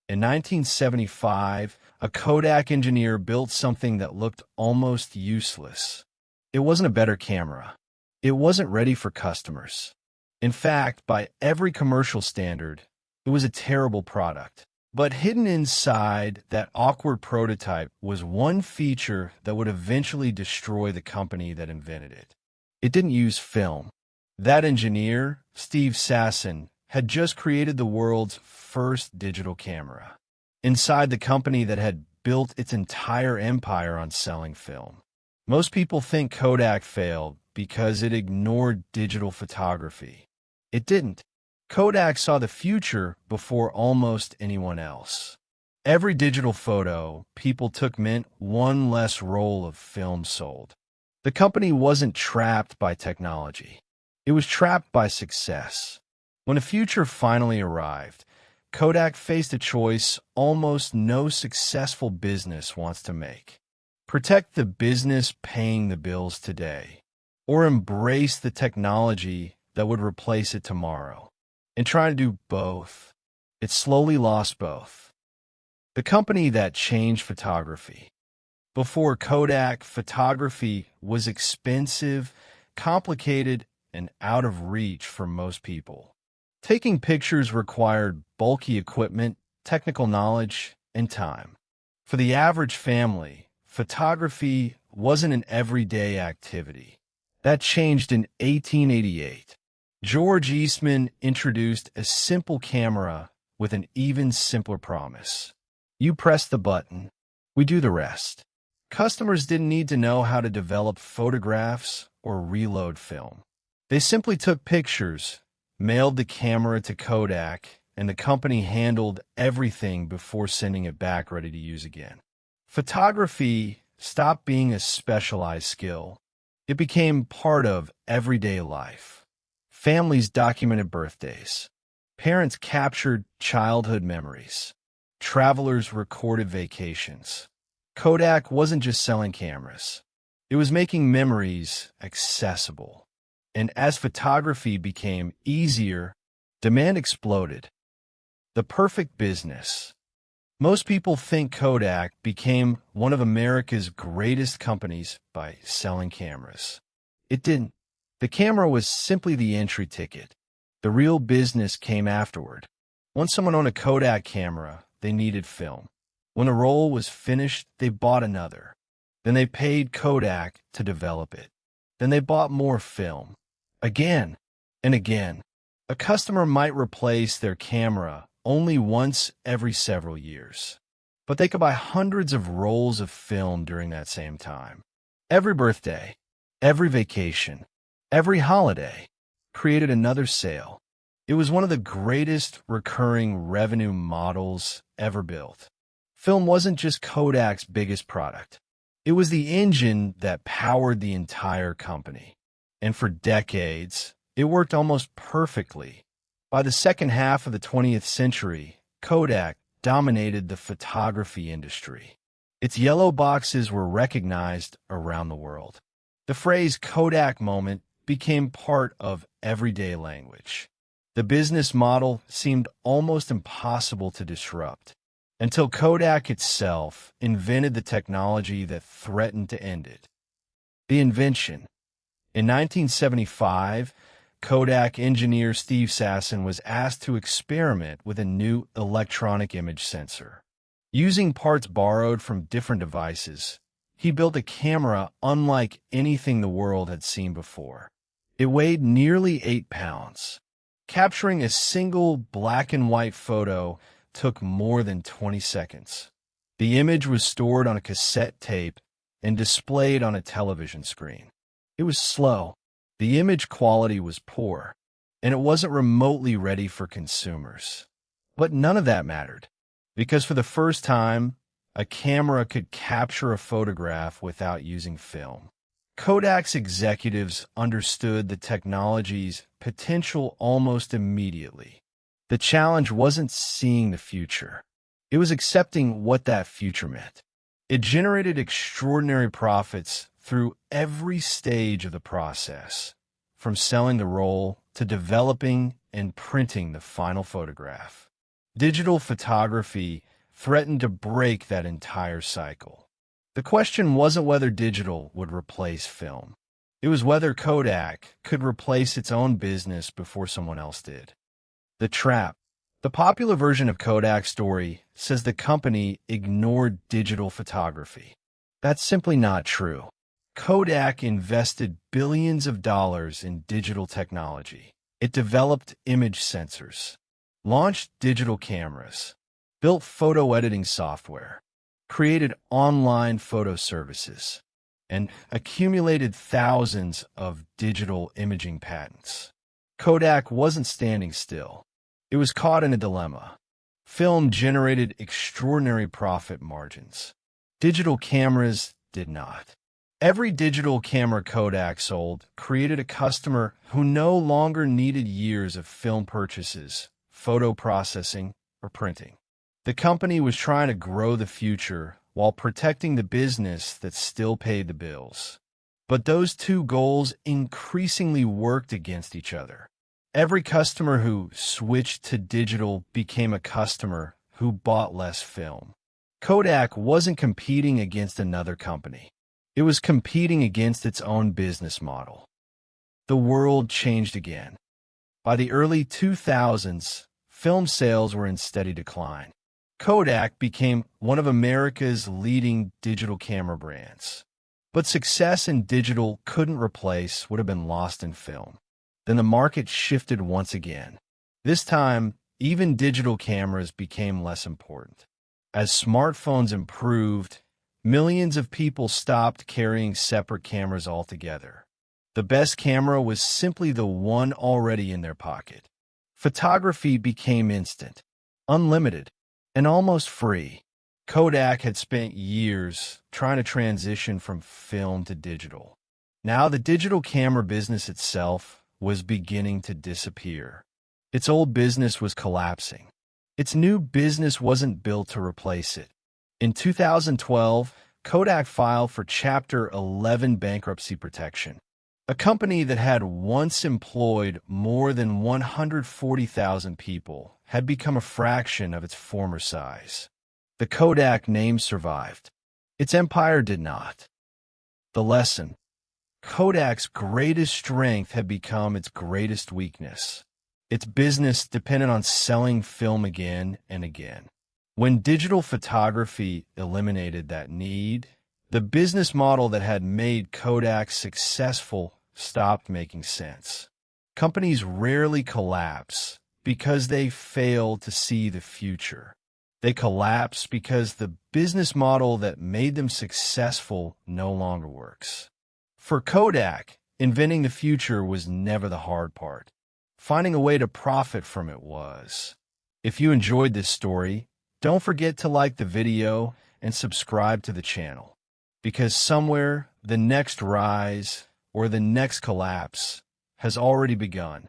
In 1975, a Kodak engineer built something that looked almost useless. It wasn't a better camera. It wasn't ready for customers. In fact, by every commercial standard, it was a terrible product. But hidden inside that awkward prototype was one feature that would eventually destroy the company that invented it. It didn't use film. That engineer, Steve Sasson, had just created the world's first digital camera inside the company that had built its entire empire on selling film. Most people think Kodak failed because it ignored digital photography. It didn't. Kodak saw the future before almost anyone else. Every digital photo people took meant one less roll of film sold. The company wasn't trapped by technology. It was trapped by success. When the future finally arrived, Kodak faced a choice almost no successful business wants to make. Protect the business paying the bills today, or embrace the technology that would replace it tomorrow. And trying to do both, it slowly lost both. The company that changed photography. Before Kodak, photography was expensive, complicated, and out of reach for most people. Taking pictures required bulky equipment, technical knowledge, and time. For the average family, photography wasn't an everyday activity. That changed in 1888. George Eastman introduced a simple camera with an even simpler promise. You press the button, we do the rest. Customers didn't need to know how to develop photographs or reload film. They simply took pictures, mailed the camera to Kodak, and the company handled everything before sending it back ready to use again. Photography stopped being a specialized skill. It became part of everyday life. Families documented birthdays. Parents captured childhood memories. Travelers recorded vacations. Kodak wasn't just selling cameras. It was making memories accessible. And as photography became easier, demand exploded. The perfect business. Most people think Kodak became one of America's greatest companies by selling cameras. It didn't. The camera was simply the entry ticket. The real business came afterward. Once someone owned a Kodak camera, they needed film. When a roll was finished, they bought another. Then they paid Kodak to develop it. Then they bought more film. Again and again. A customer might replace their camera only once every several years, but they could buy hundreds of rolls of film during that same time. Every birthday, every vacation, every holiday created another sale. It was one of the greatest recurring revenue models ever built. Film wasn't just Kodak's biggest product. It was the engine that powered the entire company. And for decades, it worked almost perfectly. By the second half of the 20th century, Kodak dominated the photography industry. Its yellow boxes were recognized around the world. The phrase Kodak moment became part of everyday language. The business model seemed almost impossible to disrupt, until Kodak itself invented the technology that threatened to end it. The invention. In 1975, Kodak engineer Steve Sasson was asked to experiment with a new electronic image sensor. Using parts borrowed from different devices, he built a camera unlike anything the world had seen before. It weighed nearly 8 pounds. Capturing a single black and white photo took more than 20 seconds. The image was stored on a cassette tape and displayed on a television screen. It was slow. The image quality was poor, and it wasn't remotely ready for consumers. But none of that mattered, because for the first time, a camera could capture a photograph without using film. Kodak's executives understood the technology's potential almost immediately. The challenge wasn't seeing the future. It was accepting what that future meant. It generated extraordinary profits through every stage of the process, from selling the roll to developing and printing the final photograph. Digital photography threatened to break that entire cycle. The question wasn't whether digital would replace film. It was whether Kodak could replace its own business before someone else did. The trap. The popular version of Kodak's story says the company ignored digital photography. That's simply not true. Kodak invested billions of dollars in digital technology. It developed image sensors, launched digital cameras, built photo editing software, created online photo services, and accumulated thousands of digital imaging patents. Kodak wasn't standing still. It was caught in a dilemma. Film generated extraordinary profit margins. Digital cameras did not. Every digital camera Kodak sold created a customer who no longer needed years of film purchases, photo processing, or printing. The company was trying to grow the future while protecting the business that still paid the bills. But those two goals increasingly worked against each other. Every customer who switched to digital became a customer who bought less film. Kodak wasn't competing against another company. It was competing against its own business model. The world changed again. By the early 2000s, film sales were in steady decline. Kodak became one of America's leading digital camera brands. But success in digital couldn't replace what had been lost in film. Then the market shifted once again. This time, even digital cameras became less important. As smartphones improved, millions of people stopped carrying separate cameras altogether. The best camera was simply the one already in their pocket. Photography became instant, unlimited, and almost free. Kodak had spent years trying to transition from film to digital. Now the digital camera business itself was beginning to disappear. Its old business was collapsing. Its new business wasn't built to replace it. In 2012, Kodak filed for Chapter 11 bankruptcy protection. A company that had once employed more than 140,000 people had become a fraction of its former size. The Kodak name survived. Its empire did not. The lesson: Kodak's greatest strength had become its greatest weakness. Its business depended on selling film again and again. When digital photography eliminated that need, the business model that had made Kodak successful stopped making sense. Companies rarely collapse because they fail to see the future. They collapse because the business model that made them successful no longer works. For Kodak, inventing the future was never the hard part. Finding a way to profit from it was. If you enjoyed this story, don't forget to like the video and subscribe to the channel, because somewhere the next rise or the next collapse has already begun.